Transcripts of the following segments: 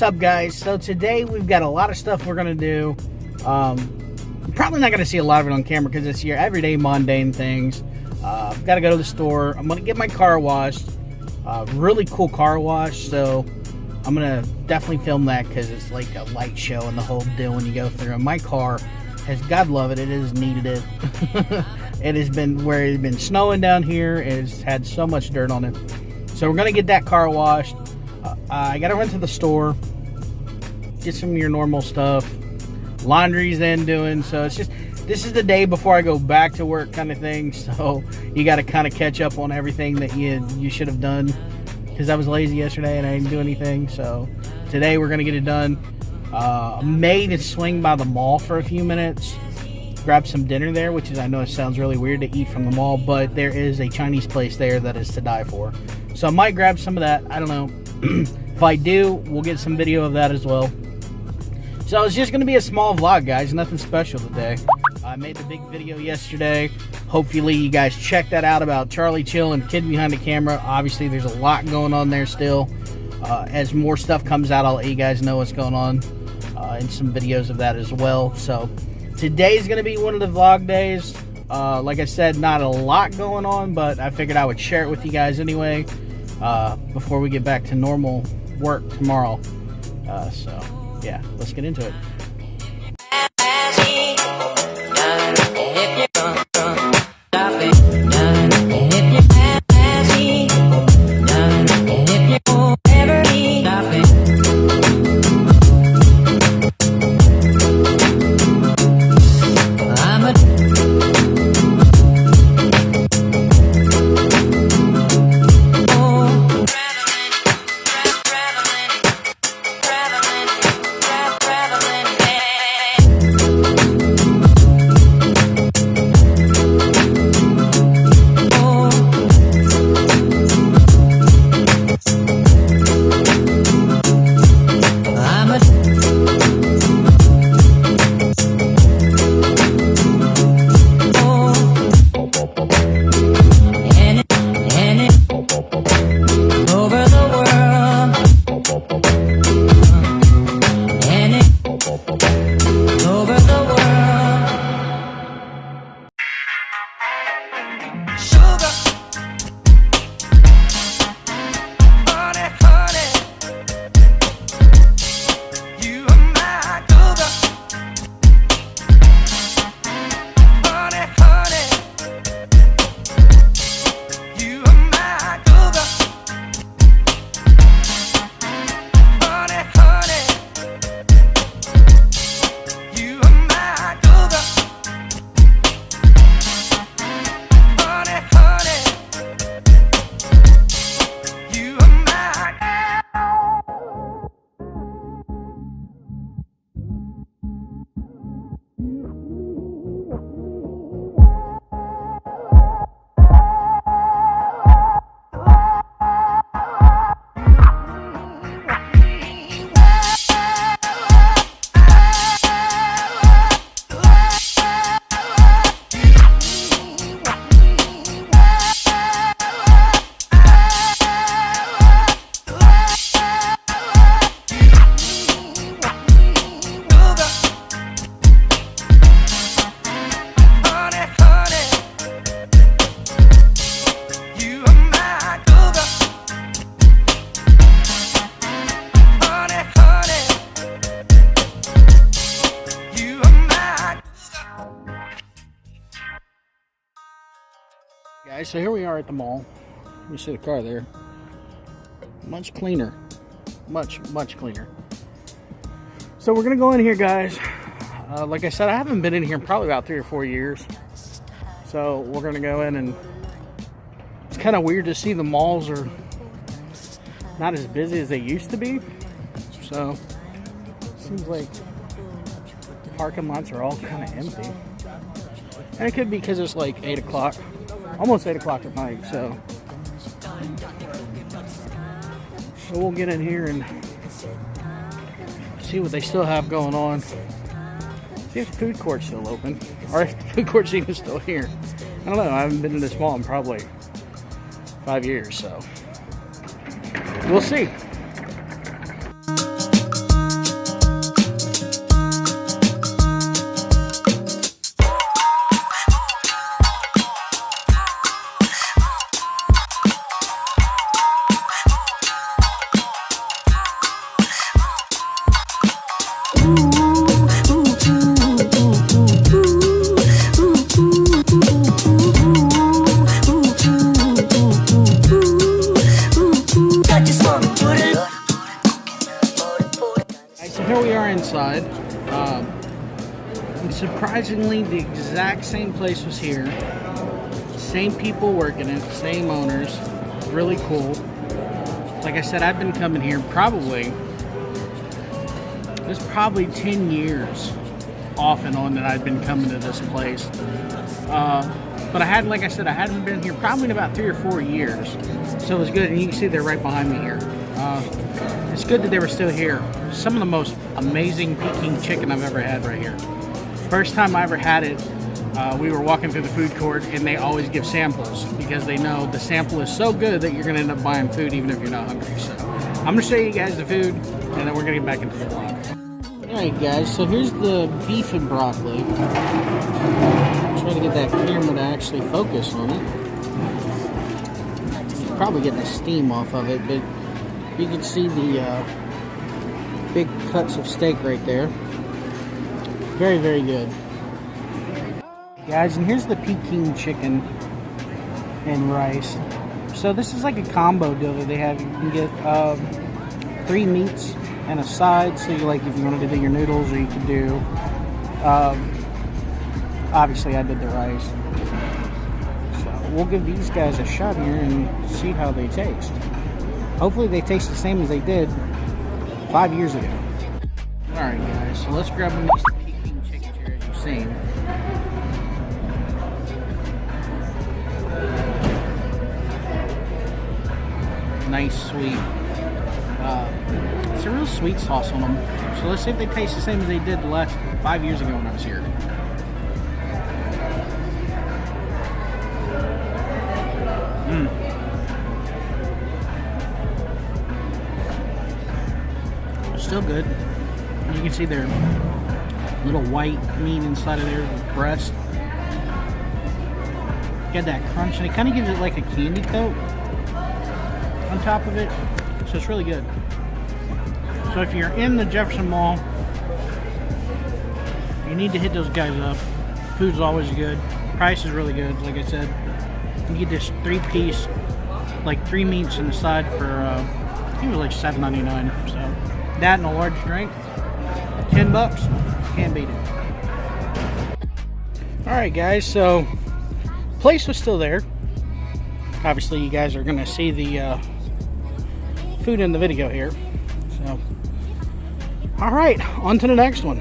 up, guys? So today we've got a lot of stuff we're gonna do. You're probably not gonna see a lot of it on camera because it's your everyday mundane things. I've got to go to the store. I'm gonna get my car washed. Really cool car wash. So I'm gonna definitely film that because it's like a light show and the whole deal when you go through. And my car has, God love it, it has needed it. It has been where it's been snowing down here. It's had so much dirt on it. So we're gonna get that car washed. I gotta run to the store, get some of your normal stuff. Laundry's then doing, so it's just, this is the day before I go back to work kind of thing. So you gotta kind of catch up on everything that you should have done, because I was lazy yesterday and I didn't do anything. So today we're gonna get it done. May to swing by the mall for a few minutes, grab some dinner there, which is, I know it sounds really weird to eat from the mall, but there is a Chinese place there that is to die for. So I might grab some of that. I don't know. If I do, we'll get some video of that as well. So it's just going to be a small vlog, guys. Nothing special today. I made the big video yesterday. Hopefully you guys check that out about Charlie Chill and Kid Behind the Camera. Obviously there's a lot going on there still. As more stuff comes out, I'll let you guys know what's going on, and some videos of that as well. So today's going to be one of the vlog days. Like I said, not a lot going on, but I figured I would share it with you guys anyway, before we get back to normal work tomorrow. So yeah, let's get into it. Guys, so here we are at the mall. You see the car there. Much cleaner. Much cleaner. So we're going to go in here, guys. Like I said, I haven't been in here in probably about 3 or 4 years. So we're going to go in, and it's kind of weird to see the malls are not as busy as they used to be. So it seems like parking lots are all kind of empty. And it could be because it's like 8 o'clock. Almost 8 o'clock at night, so we'll get in here and see what they still have going on. See if the food court's still open, or if the food court's even still here. I don't know, I haven't been in this mall in probably 5 years, so we'll see. surprisingly, the exact same place was here. Same people working it, same owners. Really cool. Like I said, I've been coming here it's probably 10 years off and on that I've been coming to this place. But I hadn't been here probably in about 3 or 4 years. So it was good, and you can see they're right behind me here. It's good that they were still here. Some of the most amazing Peking chicken I've ever had right here. First time I ever had it, we were walking through the food court, and they always give samples because they know the sample is so good that you're going to end up buying food even if you're not hungry. So I'm going to show you guys the food, and then we're going to get back into the vlog. Alright guys, so here's the beef and broccoli. Try to get that camera to actually focus on it. You're probably getting the steam off of it, but you can see the big cuts of steak right there. Very, very good. Guys, and here's the Peking chicken and rice. So this is like a combo deal that they have. You can get 3 meats and a side, so you like if you wanted to do your noodles, or you could do obviously I did the rice. So we'll give these guys a shot here and see how they taste. Hopefully they taste the same as they did 5 years ago. Alright guys, so let's grab one of these Peking chickens here, as you've seen. Nice sweet. It's a real sweet sauce on them. So let's see if they taste the same as they did the last 5 years ago when I was here. Still good. You can see their little white meat inside of their breast. Got that crunch, and it kind of gives it like a candy coat on top of it. So it's really good. So if you're in the Jefferson Mall, you need to hit those guys up. Food's always good. Price is really good, like I said. You get this 3-piece, like 3 meats on the side for, I think it was like $7.99. So that and a large drink, $10. Can't beat it. Alright guys, so place was still there. Obviously you guys are going to see the food in the video here. So, alright, on to the next one.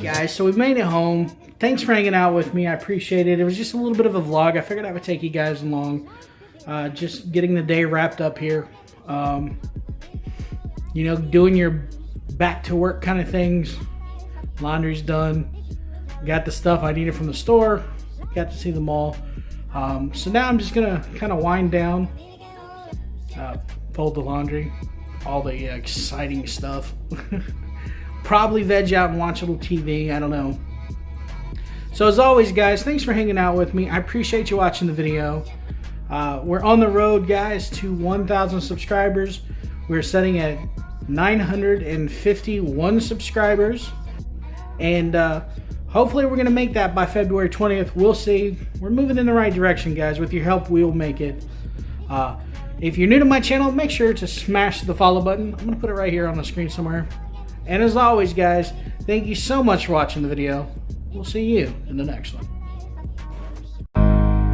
Guys, so we've made it home. Thanks for hanging out with me. I appreciate it. It was just a little bit of a vlog. I figured I would take you guys along. Just getting the day wrapped up here. You know, doing your back to work kind of things. Laundry's done. Got the stuff I needed from the store. Got to see the mall. So now I'm just gonna kind of wind down. Fold the laundry. All the exciting stuff. Probably veg out and watch a little TV. I don't know. So as always, guys, thanks for hanging out with me. I appreciate you watching the video. We're on the road, guys, to 1,000 subscribers. We're sitting at 951 subscribers. And hopefully we're going to make that by February 20th. We'll see. We're moving in the right direction, guys. With your help, we'll make it. If you're new to my channel, make sure to smash the follow button. I'm going to put it right here on the screen somewhere. And as always, guys, thank you so much for watching the video. We'll see you in the next one.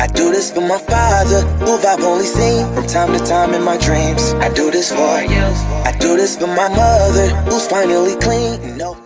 I do this for my father, who I've only seen from time to time in my dreams. I do this for you. I do this for my mother, who's finally clean. No.